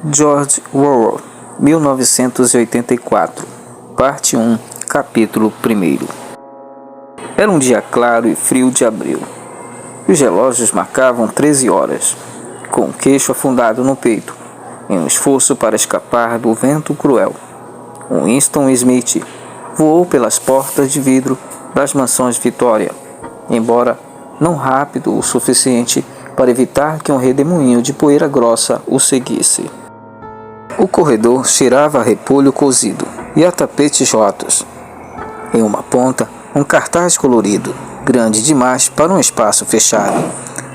George Orwell, 1984, Parte 1, Capítulo 1. Era um dia claro e frio de abril. Os relógios marcavam 13 horas, com o queixo afundado no peito, em um esforço para escapar do vento cruel. Winston Smith voou pelas portas de vidro das mansões Vitória, embora não rápido o suficiente para evitar que um redemoinho de poeira grossa o seguisse. O corredor cheirava a repolho cozido e a tapetes rotos. Em uma ponta, um cartaz colorido, grande demais para um espaço fechado,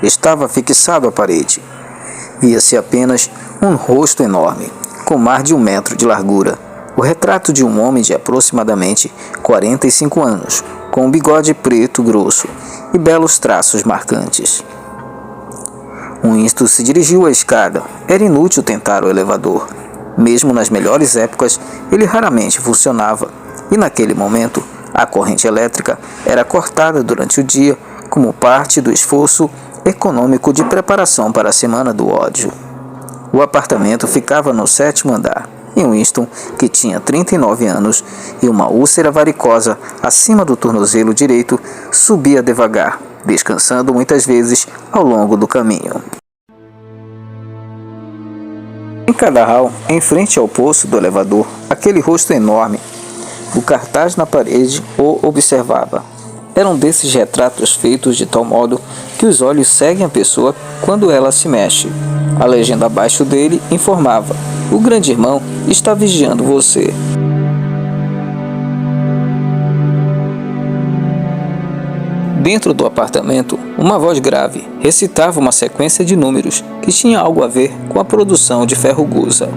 estava fixado à parede. Via-se apenas um rosto enorme, com mais de 1 metro de largura. O retrato de um homem de aproximadamente 45 anos, com um bigode preto grosso e belos traços marcantes. Winston se dirigiu à escada. Era inútil tentar o elevador. Mesmo nas melhores épocas, ele raramente funcionava, e naquele momento, a corrente elétrica era cortada durante o dia como parte do esforço econômico de preparação para a Semana do Ódio. O apartamento ficava no 7º andar, e Winston, que tinha 39 anos e uma úlcera varicosa acima do tornozelo direito, subia devagar, descansando muitas vezes ao longo do caminho. Em cada hall, em frente ao poço do elevador, aquele rosto enorme, o cartaz na parede o observava. Era um desses retratos feitos de tal modo que os olhos seguem a pessoa quando ela se mexe. A legenda abaixo dele informava: "O grande irmão está vigiando você." Dentro do apartamento, uma voz grave recitava uma sequência de números que tinha algo a ver com a produção de ferro-gusa.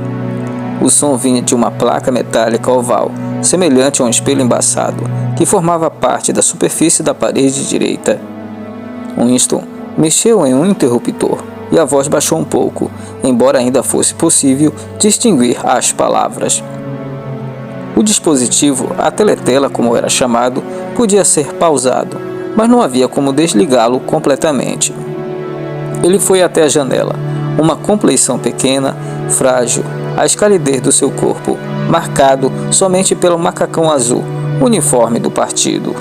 O som vinha de uma placa metálica oval, semelhante a um espelho embaçado, que formava parte da superfície da parede direita. Winston mexeu em um interruptor e a voz baixou um pouco, embora ainda fosse possível distinguir as palavras. O dispositivo, a teletela como era chamado, podia ser pausado, mas não havia como desligá-lo completamente. Ele foi até a janela, uma compleição pequena, frágil, a escalidez do seu corpo, marcado somente pelo macacão azul, uniforme do partido.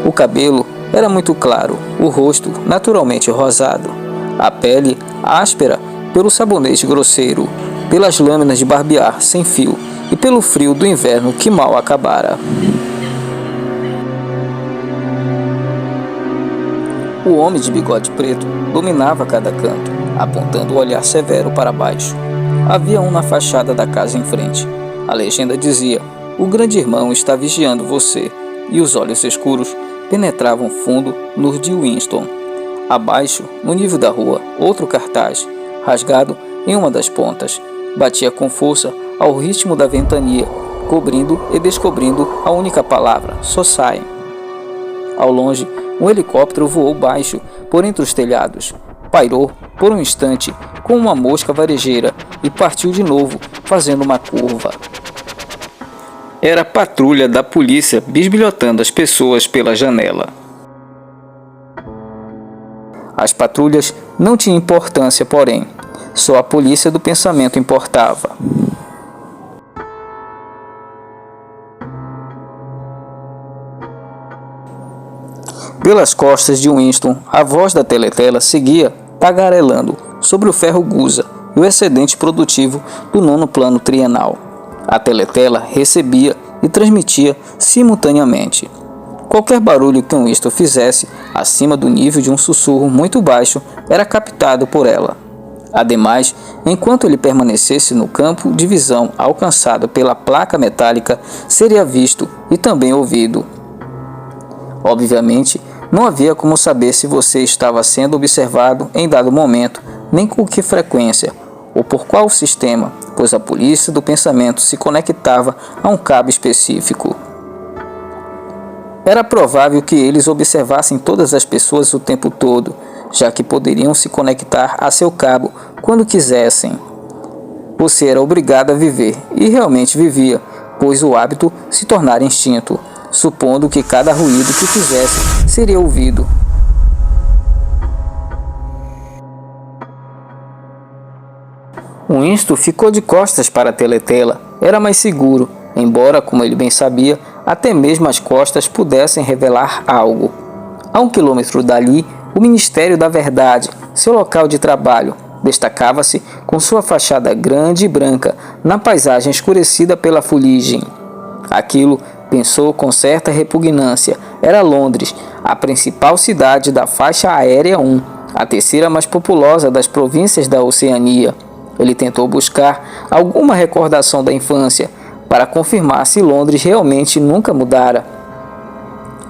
O cabelo era muito claro, o rosto naturalmente rosado, a pele áspera pelo sabonete grosseiro, pelas lâminas de barbear sem fio e pelo frio do inverno que mal acabara. O homem de bigode preto dominava cada canto, apontando o olhar severo para baixo. Havia um na fachada da casa em frente. A legenda dizia: "O grande irmão está vigiando você", e os olhos escuros penetravam fundo nos de Winston. Abaixo, no nível da rua, outro cartaz, rasgado em uma das pontas, batia com força ao ritmo da ventania, cobrindo e descobrindo a única palavra: "Society". Ao longe, um helicóptero voou baixo por entre os telhados, pairou por um instante com uma mosca varejeira e partiu de novo, fazendo uma curva. Era a patrulha da polícia bisbilhotando as pessoas pela janela. As patrulhas não tinham importância, porém, só a polícia do pensamento importava. Pelas costas de Winston, a voz da teletela seguia tagarelando sobre o ferro-gusa e o excedente produtivo do 9º plano trienal. A teletela recebia e transmitia simultaneamente. Qualquer barulho que Winston fizesse acima do nível de um sussurro muito baixo era captado por ela. Ademais, enquanto ele permanecesse no campo de visão alcançado pela placa metálica, seria visto e também ouvido. Obviamente, não havia como saber se você estava sendo observado em dado momento, nem com que frequência, ou por qual sistema, pois a polícia do pensamento se conectava a um cabo específico. Era provável que eles observassem todas as pessoas o tempo todo, já que poderiam se conectar a seu cabo quando quisessem. Você era obrigado a viver, e realmente vivia, pois o hábito se tornara instinto, supondo que cada ruído que fizesse seria ouvido. Winston ficou de costas para a teletela. Era mais seguro, embora, como ele bem sabia, até mesmo as costas pudessem revelar algo. A 1 quilômetro dali, o Ministério da Verdade, seu local de trabalho, destacava-se com sua fachada grande e branca na paisagem escurecida pela fuligem. Aquilo, pensou com certa repugnância, era Londres, a principal cidade da faixa aérea 1, a terceira mais populosa das províncias da Oceania. Ele tentou buscar alguma recordação da infância para confirmar se Londres realmente nunca mudara.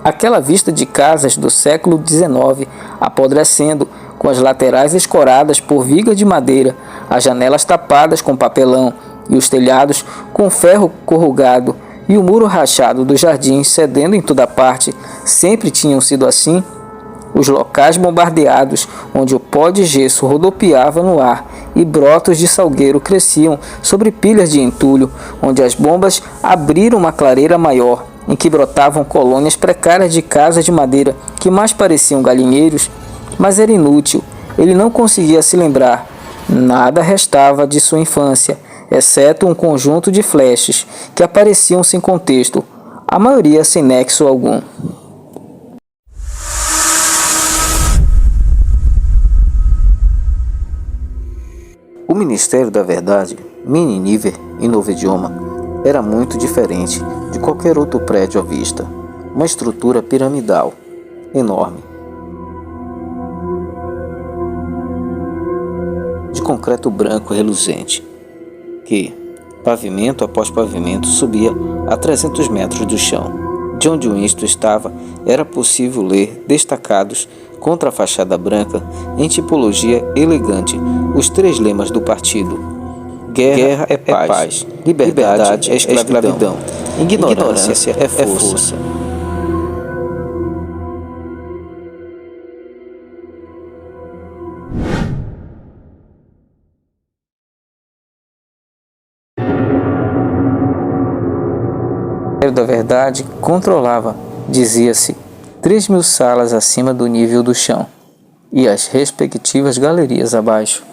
Aquela vista de casas do século XIX apodrecendo, com as laterais escoradas por vigas de madeira, as janelas tapadas com papelão e os telhados com ferro corrugado e o muro rachado dos jardins cedendo em toda parte, sempre tinham sido assim. Os locais bombardeados, onde o pó de gesso rodopiava no ar e brotos de salgueiro cresciam sobre pilhas de entulho, onde as bombas abriram uma clareira maior, em que brotavam colônias precárias de casas de madeira que mais pareciam galinheiros, mas era inútil, ele não conseguia se lembrar. Nada restava de sua infância, exceto um conjunto de flashes que apareciam sem contexto, a maioria sem nexo algum. O Ministério da Verdade, Mini Niver, em novo idioma, era muito diferente de qualquer outro prédio à vista. Uma estrutura piramidal, enorme, de concreto branco reluzente, que, pavimento após pavimento, subia a 300 metros do chão. De onde Winston estava, era possível ler, destacados contra a fachada branca, em tipologia elegante, os 3 lemas do partido: Guerra é paz, liberdade é escravidão, ignorância é força. O Ministério da Verdade controlava, dizia-se, 3.000 salas acima do nível do chão e as respectivas galerias abaixo.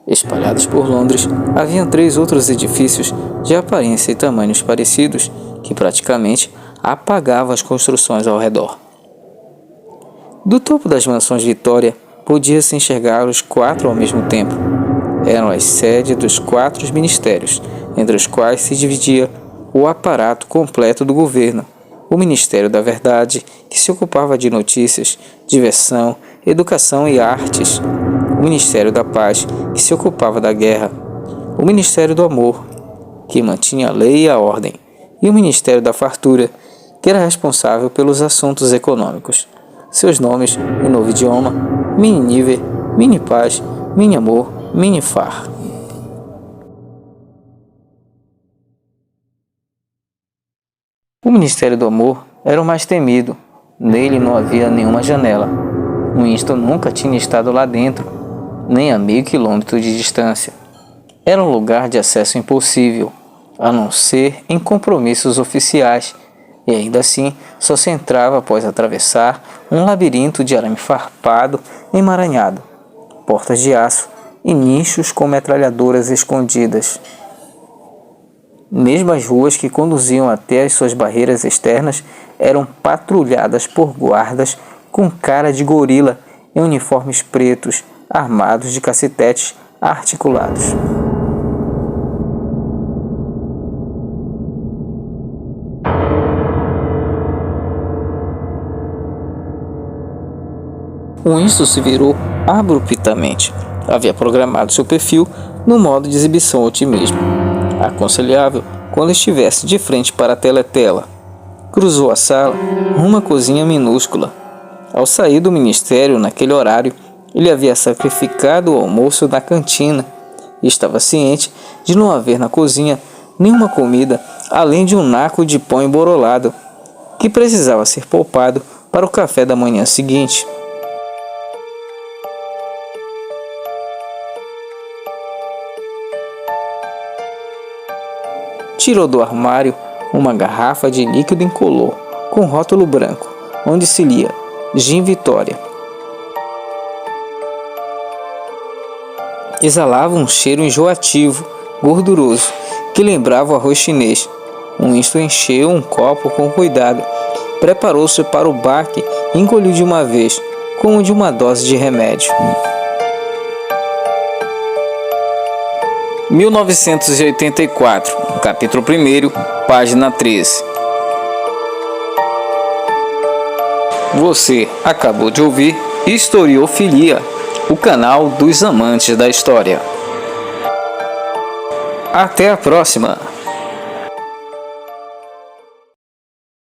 Espalhados por Londres, haviam 3 outros edifícios de aparência e tamanhos parecidos que praticamente apagavam as construções ao redor. Do topo das mansões Vitória, podia-se enxergar os 4 ao mesmo tempo. Eram as sedes dos 4 ministérios, entre os quais se dividia o aparato completo do governo: o Ministério da Verdade, que se ocupava de notícias, diversão, educação e artes; o Ministério da Paz, que se ocupava da guerra; o Ministério do Amor, que mantinha a lei e a ordem; e o Ministério da Fartura, que era responsável pelos assuntos econômicos. Seus nomes, em novo idioma: Mini Niver, Mini Paz, Mini Amor, Mini Far. O Ministério do Amor era o mais temido. Nele não havia nenhuma janela. Winston nunca tinha estado lá dentro, nem a meio quilômetro de distância. Era um lugar de acesso impossível, a não ser em compromissos oficiais, e ainda assim só se entrava após atravessar um labirinto de arame farpado emaranhado, portas de aço e nichos com metralhadoras escondidas. Mesmo as ruas que conduziam até as suas barreiras externas eram patrulhadas por guardas com cara de gorila em uniformes pretos, armados de cacetetes articulados. Winston se virou abruptamente. Havia programado seu perfil no modo de exibição otimismo, aconselhável quando estivesse de frente para a teletela. Cruzou a sala rumo à cozinha minúscula. Ao sair do ministério naquele horário, ele havia sacrificado o almoço na cantina e estava ciente de não haver na cozinha nenhuma comida além de um naco de pão emborolado, que precisava ser poupado para o café da manhã seguinte. Tirou do armário uma garrafa de líquido incolor com rótulo branco, onde se lia Gin Vitória. exalava um cheiro enjoativo, gorduroso, que lembrava o arroz chinês. Winston encheu um copo com cuidado, preparou-se para o baque e engoliu de uma vez, como de uma dose de remédio. 1984, capítulo 1, página 13. Você acabou de ouvir Historiofilia, o canal dos amantes da história. Até a próxima!